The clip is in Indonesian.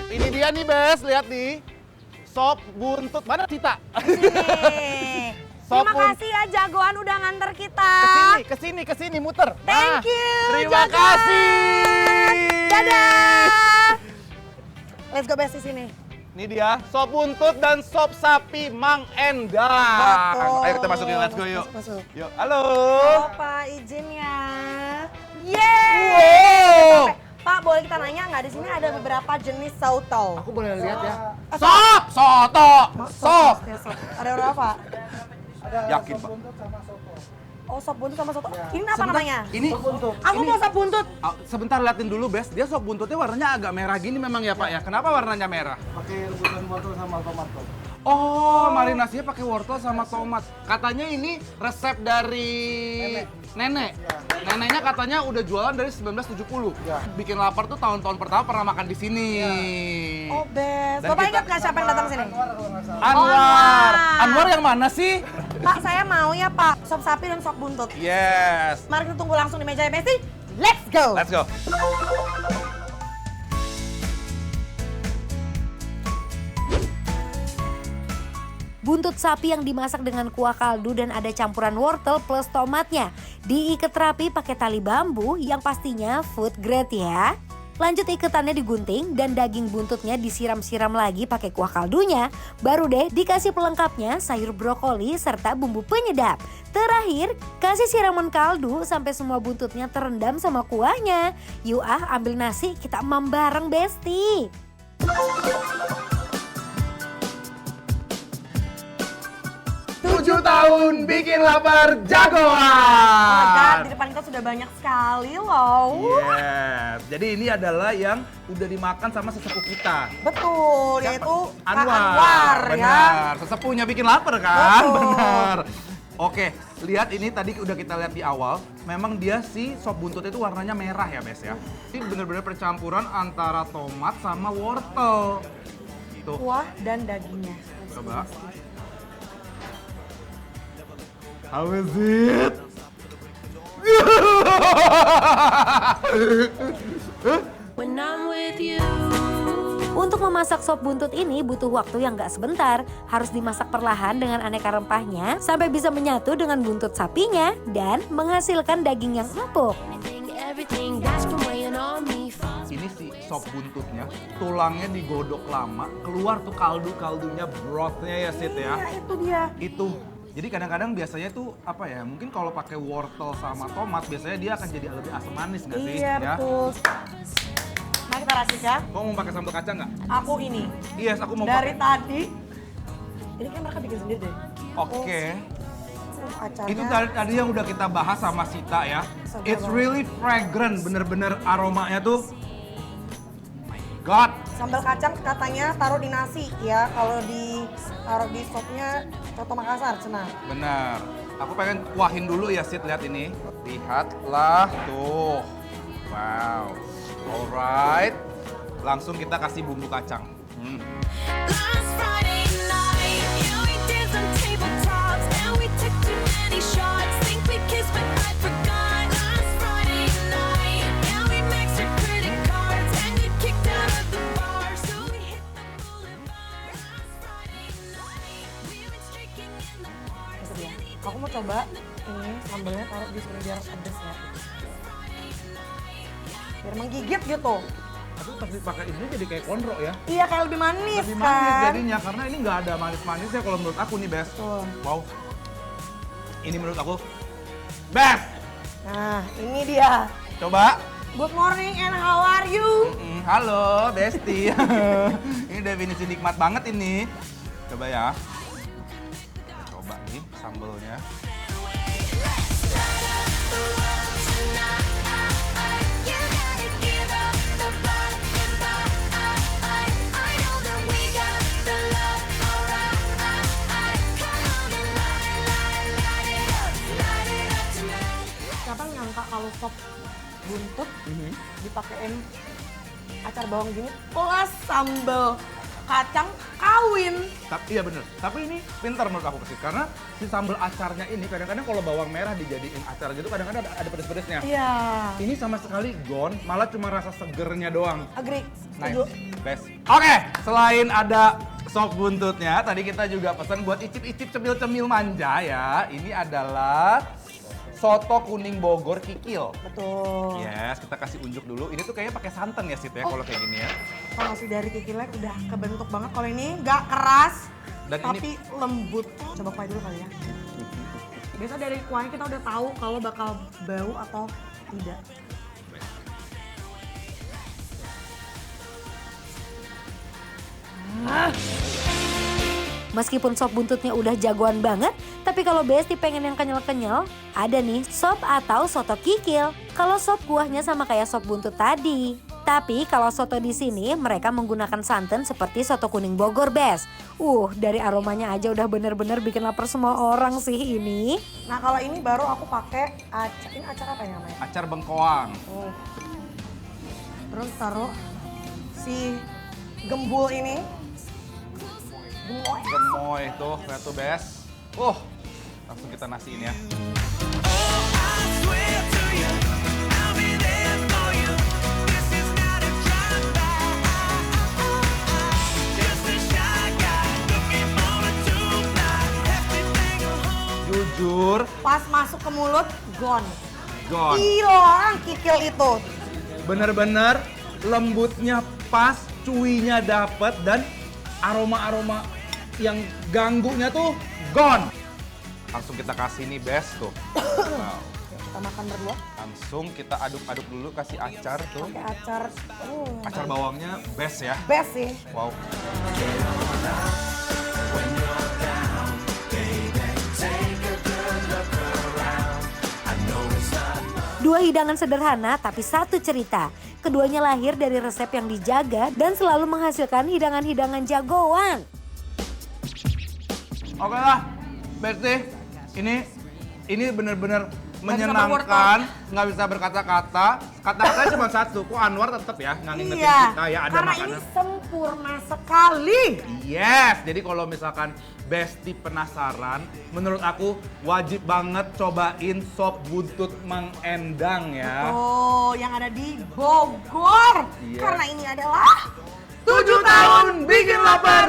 Ini dia nih, Bes. Lihat nih. Sop buntut. Mana Cita? Nih. Sop Terima kasih ya jagoan udah nganter kita. Kesini, muter. Thank you, Terima jagoan. kasih. Dadah. Let's go Bes di sini. Ini dia, sop buntut dan sop sapi Mang Endang. Betul. Ayo kita masukin, let's go yuk. Masuk. Yuk, halo. Oh, Pak, izin ya. Yeay. Wow. Pak, boleh kita nanya nggak di sini ada beberapa jenis soto? Aku boleh lihat ya. Ah, Sop, soto, sop. Ada berapa? Yakin, Pak. Oh, sop buntut sama soto. Ini apa namanya? Ini Aku mau sop buntut. Sebentar liatin dulu, Bes. Dia sop buntutnya warnanya agak merah gini memang ya, Pak ya. Kenapa warnanya merah? Pakai rebusan wortel sama tomat. Oh, marinasinya pakai wortel sama tomat. Katanya ini resep dari nenek. Neneknya katanya udah jualan dari 1970. Ya. Bikin lapar tuh tahun-tahun pertama pernah makan di sini. Oh, Bes. Dan Bapak kita- ingat nggak siapa yang datang sini? Anwar. Oh, Anwar yang mana sih? Pak, saya mau ya, Pak. Sop sapi dan sop buntut. Yes. Mari kita tunggu langsung di meja Besti. Let's go. Let's go. Buntut sapi yang dimasak dengan kuah kaldu dan ada campuran wortel plus tomatnya. Diikat rapi pakai tali bambu yang pastinya food grade ya. Lanjut iketannya digunting dan daging buntutnya disiram-siram lagi pakai kuah kaldunya. Baru deh dikasih pelengkapnya sayur brokoli serta bumbu penyedap. Terakhir, kasih siraman kaldu sampai semua buntutnya terendam sama kuahnya. Yuk ambil nasi kita emam bareng Besti. 7 tahun bikin lapar Oh my God, di jagoan. depan kita sudah banyak sekali loh. Yes. Jadi ini adalah yang udah dimakan sama sesepuh kita. Betul, Siapa? yaitu Pak Anwar. Anwar ya. Benar. Sesepuhnya bikin lapar kan? Betul. Benar. Oke, lihat ini tadi udah kita lihat di awal. Memang dia si sop buntut itu warnanya merah ya, Bes ya. Ini bener-bener percampuran antara tomat sama wortel. Tuh, Kuah dan dagingnya. coba. How is it? Untuk memasak sop buntut ini butuh waktu yang gak sebentar. Harus dimasak perlahan dengan aneka rempahnya sampai bisa menyatu dengan buntut sapinya dan menghasilkan daging yang empuk. Ini si sop buntutnya, tulangnya digodok lama, keluar tuh kaldu-kaldunya, brothnya ya Sid ya. Iya, itu dia. Itu. Jadi kadang-kadang biasanya tuh apa ya, mungkin kalau pakai wortel sama tomat biasanya dia akan jadi lebih asam manis nggak sih? Iya, Ya? betul. Mari kita racik ya. Kamu mau pakai sambal kacang nggak? Aku ini. Yes, aku mau Dari pakai. tadi. Ini kan mereka bikin sendiri deh. Oke. Acaranya. Itu tadi yang udah kita bahas sama Sita ya. Segar It's banget. really fragrant, bener-bener aromanya tuh. My God. Sambal kacang katanya taruh di nasi ya. Kalau taruh di sopnya Coto Makassar, cenah. Benar. Aku pengen kuahin dulu ya Sid, lihat ini. Lihatlah tuh. Wow. Alright. Langsung kita kasih bumbu kacang. Last Friday night, yeah, we danced on tabletops, and we took too many shots. Think we kissed, but I forgot. Last Friday night, yeah, we maxed our credit cards and got kicked out of the bar, so we hit the boulevard. Last Friday night, we went streaking in the park. Itu dia. Aku mau coba ini sambalnya taruh di sini biar pedes ya. Biar menggigit gitu. Tapi pasti pakai ini jadi kayak konro ya. Iya, kayak lebih manis Lebih kan. manis jadinya karena ini nggak ada manis-manisnya kalau menurut aku nih best. Betul. Wow. Ini menurut aku best. Nah, ini dia. Coba. Good morning and how are you? Halo, Besti. Ini definisi nikmat banget ini. Coba ya. Coba nih sambelnya. You gotta give up the fight, I know that we got the love, alright. Come on and light it up tonight. Siapa nyangka kalau sop buntut dipakein acar bawang gini plus sambal kacang kawin. Tapi iya bener. Tapi ini pintar menurut aku Persis karena si sambal acarnya ini kadang-kadang kalau bawang merah dijadiin acar gitu kadang-kadang ada pedes-pedesnya. Iya. Ini sama sekali gone, malah cuma rasa segernya doang. Agree. Nice, Setuju. best. Oke, selain ada sop buntutnya, tadi kita juga pesan buat icip-icip cemil-cemil manja ya. Ini adalah soto kuning Bogor kikil. Betul. Yes, kita kasih unjuk dulu. Ini tuh kayaknya pakai santan ya Sip ya kalau kayak gini ya. Kalau sih dari kikilnya udah kebentuk banget. Kalau ini nggak keras, Dan tapi lembut. Coba kuah dulu kali ya. Biasa dari kuahnya kita udah tahu kalau bakal bau atau tidak. Meskipun sop buntutnya udah jagoan banget, tapi kalau Besti pengen yang kenyal-kenyal, ada nih sop atau soto kikil. Kalau sop kuahnya sama kayak sop buntut tadi. Tapi kalau soto di sini mereka menggunakan santan seperti soto kuning Bogor, Bes. Dari aromanya aja udah bener-bener bikin lapar semua orang sih ini. Nah kalau ini baru aku pakai acar. Ini acar apa ya namanya? Acar bengkoang. Terus taruh si gembul ini. Gemoy. Gemoy tuh, lihat tuh Bes. Langsung kita nasiin ya. Jujur, Pas masuk ke mulut, gone. gone. Hilang kikil itu. Bener-bener lembutnya pas, cuinya dapet dan aroma-aroma yang ganggunya tuh gone. Langsung kita kasih nih Bes tuh. Wow. Kita makan berdua. Langsung kita aduk-aduk dulu kasih acar tuh. Pakai acar. Acar bawangnya best ya. Best sih. Wow. Dua hidangan sederhana tapi satu cerita. Keduanya lahir dari resep yang dijaga dan selalu menghasilkan hidangan-hidangan jagoan. Oke lah, Besti. Ini bener-bener Nggak bisa menyenangkan, nggak bisa berkata-kata. Kata-katanya cuma satu, kok Anwar tetap ya nggak ngingetin Iya, kita ya ada karena makanan. ini sempurna sekali. Yes, jadi kalau misalkan Besti penasaran, menurut aku wajib banget cobain sop buntut Mang Endang ya. Oh, yang ada di Bogor. Iya. Karena ini adalah 7 tahun bikin lapar